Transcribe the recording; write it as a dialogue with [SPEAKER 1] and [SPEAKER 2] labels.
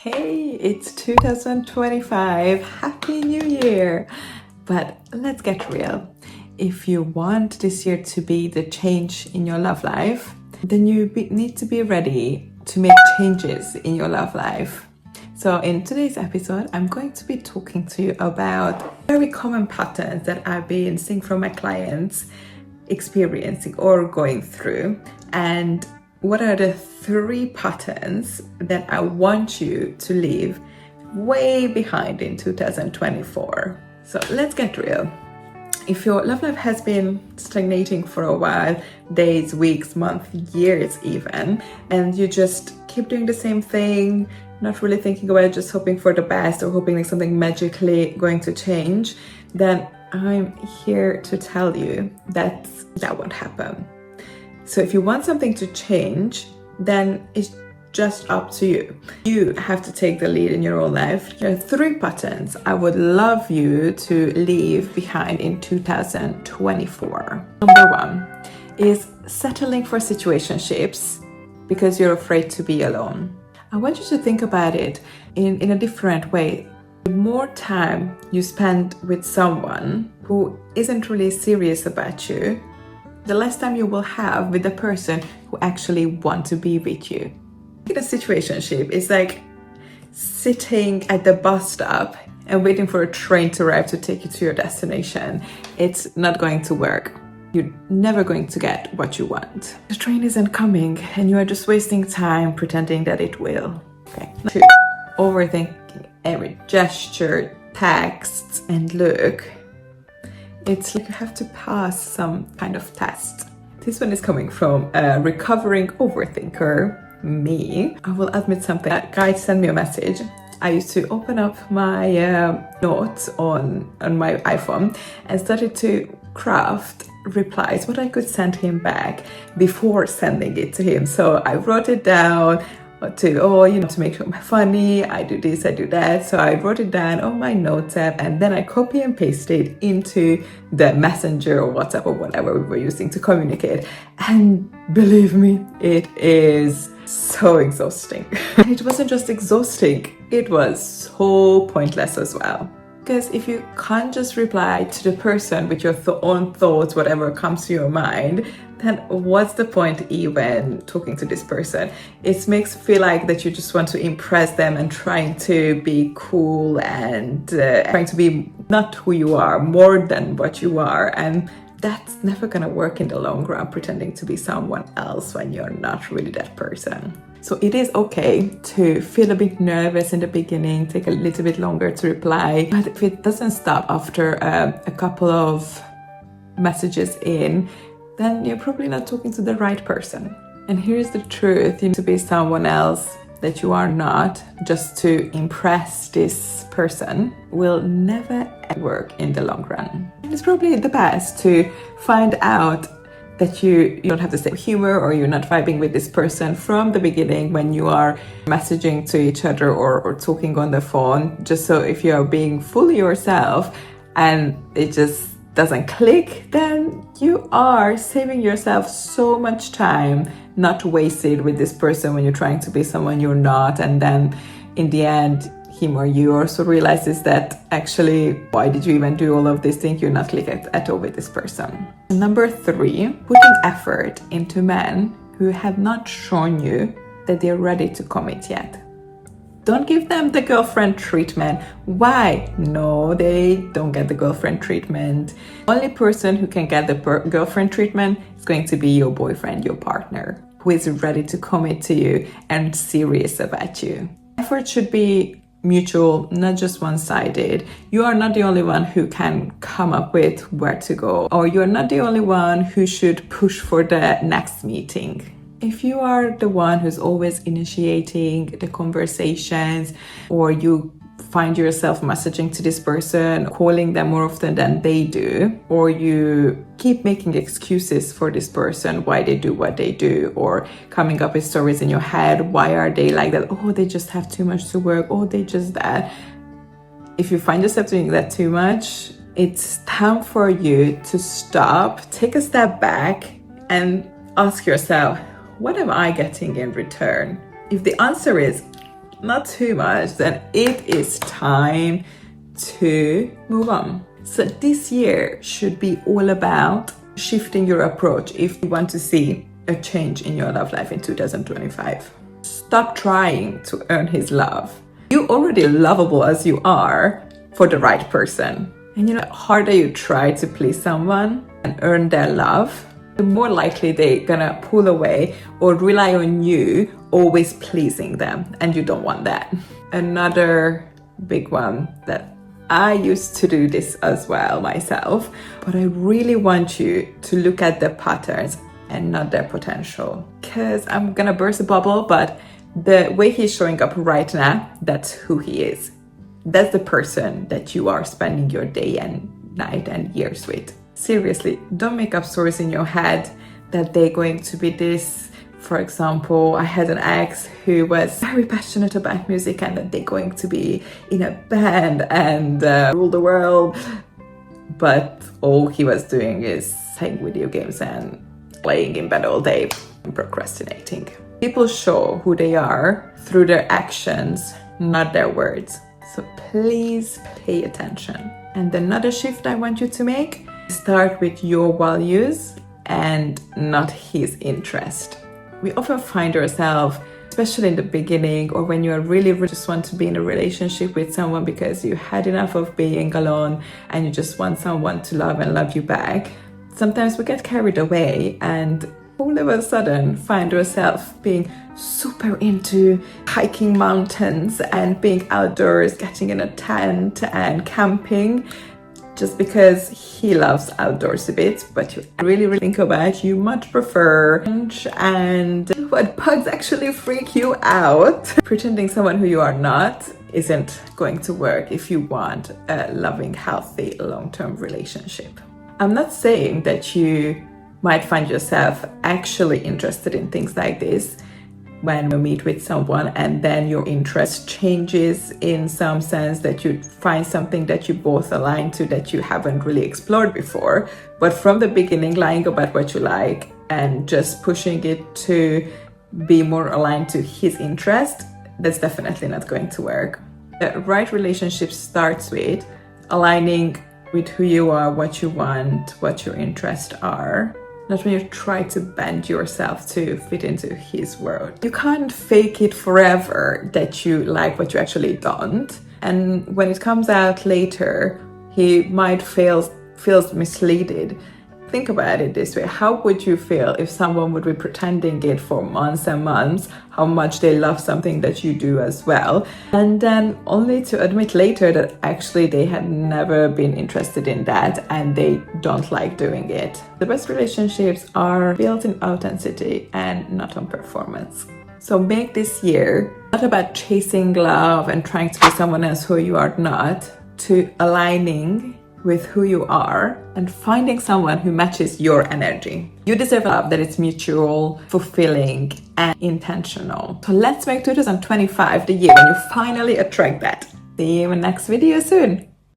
[SPEAKER 1] Hey, it's 2025. Happy New Year! But let's get real. If you want this year to be the change in your love life, then you need to be ready to make changes in your love life. So in today's episode, I'm going to be talking to you about very common patterns that I've been seeing from my clients experiencing or going through, and what are the 3 patterns that I want you to leave way behind in 2024. So let's get real. If your love life has been stagnating for a while, days, weeks, months, years even, and you just keep doing the same thing, not really thinking about it, just hoping for the best or hoping like something magically going to change, then I'm here to tell you that won't happen. So if you want something to change, then it's just up to you. You have to take the lead in your own life. There are 3 patterns I would love you to leave behind in 2024. Number 1 is settling for situationships because you're afraid to be alone. I want you to think about it in a different way. The more time you spend with someone who isn't really serious about you, the less time you will have with the person who actually want to be with you. In a situationship, it's like sitting at the bus stop and waiting for a train to arrive to take you to your destination. It's not going to work. You're never going to get what you want. The train isn't coming and you are just wasting time pretending that it will. Okay. 2, overthinking every gesture, text, and look. It's like you have to pass some kind of test. This one is coming from a recovering overthinker, me. I will admit something. A guy sent me a message. I used to open up my notes on my iPhone and started to craft replies, what I could send him back before sending it to him. So I wrote it down to make sure I'm funny, I do this, I do that. So I wrote it down on my notes app and then I copy and paste it into the Messenger or WhatsApp or whatever we were using to communicate. And believe me, it is so exhausting. It wasn't just exhausting, it was so pointless as well. Because if you can't just reply to the person with your own thoughts, whatever comes to your mind, then what's the point even talking to this person? It makes you feel like that you just want to impress them and trying to be cool and trying to be not who you are, more than what you are. And that's never gonna work in the long run, pretending to be someone else when you're not really that person. So it is okay to feel a bit nervous in the beginning, take a little bit longer to reply. But if it doesn't stop after a couple of messages in, then you're probably not talking to the right person. And here's the truth, you need to be someone else that you are not just to impress this person will never work in the long run. And it's probably the best to find out that you don't have the same humor or you're not vibing with this person from the beginning when you are messaging to each other or talking on the phone, just so if you are being fully yourself and it just doesn't click, then you are saving yourself so much time, not wasted with this person when you're trying to be someone you're not, and then in the end him or you also realizes that actually, why did you even do all of this thing? You're not clicking at all with this person. Number 3, putting effort into men who have not shown you that they're ready to commit yet. Don't give them the girlfriend treatment. Why? No, they don't get the girlfriend treatment. The only person who can get the girlfriend treatment is going to be your boyfriend, your partner, who is ready to commit to you and serious about you. Effort should be mutual, not just one-sided. You are not the only one who can come up with where to go, or you're not the only one who should push for the next meeting. If you are the one who's always initiating the conversations, or you find yourself messaging to this person, calling them more often than they do, or you keep making excuses for this person, why they do what they do, or coming up with stories in your head, why are they like that? Oh, they just have too much to work. Oh, they just that. If you find yourself doing that too much, it's time for you to stop, take a step back and ask yourself, what am I getting in return? If the answer is not too much, then it is time to move on. So this year should be all about shifting your approach if you want to see a change in your love life in 2025. Stop trying to earn his love. You're already lovable as you are for the right person. And the harder you try to please someone and earn their love, the more likely they're gonna pull away or rely on you always pleasing them, and you don't want that. Another big one that I used to do this as well myself, but I really want you to look at the patterns and not their potential. Because I'm gonna burst a bubble, but the way he's showing up right now, that's who he is. That's the person that you are spending your day and night and years with. Seriously, don't make up stories in your head that they're going to be this. For example, I had an ex who was very passionate about music and that they're going to be in a band and rule the world. But all he was doing is playing video games and laying in bed all day and procrastinating. People show who they are through their actions, not their words. So please pay attention. And another shift I want you to make, start with your values and not his interest. We often find ourselves, especially in the beginning or when you really just want to be in a relationship with someone because you had enough of being alone and you just want someone to love and love you back. Sometimes we get carried away and all of a sudden find ourselves being super into hiking mountains and being outdoors, getting in a tent and camping just because he loves outdoors a bit, but you really think about you much prefer and what bugs actually freak you out. Pretending someone who you are not isn't going to work if you want a loving, healthy, long-term relationship. I'm not saying that you might find yourself actually interested in things like this when you meet with someone and then your interest changes in some sense, that you find something that you both align to that you haven't really explored before. But from the beginning, lying about what you like and just pushing it to be more aligned to his interest, that's definitely not going to work. The right relationship starts with aligning with who you are, what you want, what your interests are. Not when you try to bend yourself to fit into his world. You can't fake it forever that you like what you actually don't. And when it comes out later, he might feels misleaded. Think about it this way. How would you feel if someone would be pretending it for months and months, how much they love something that you do as well, and then only to admit later that actually they had never been interested in that and they don't like doing it? The best relationships are built in authenticity and not on performance. So make this year not about chasing love and trying to be someone else who you are not, to aligning with who you are and finding someone who matches your energy. You deserve love that is mutual, fulfilling, and intentional. So let's make 2025 the year when you finally attract that. See you in the next video soon.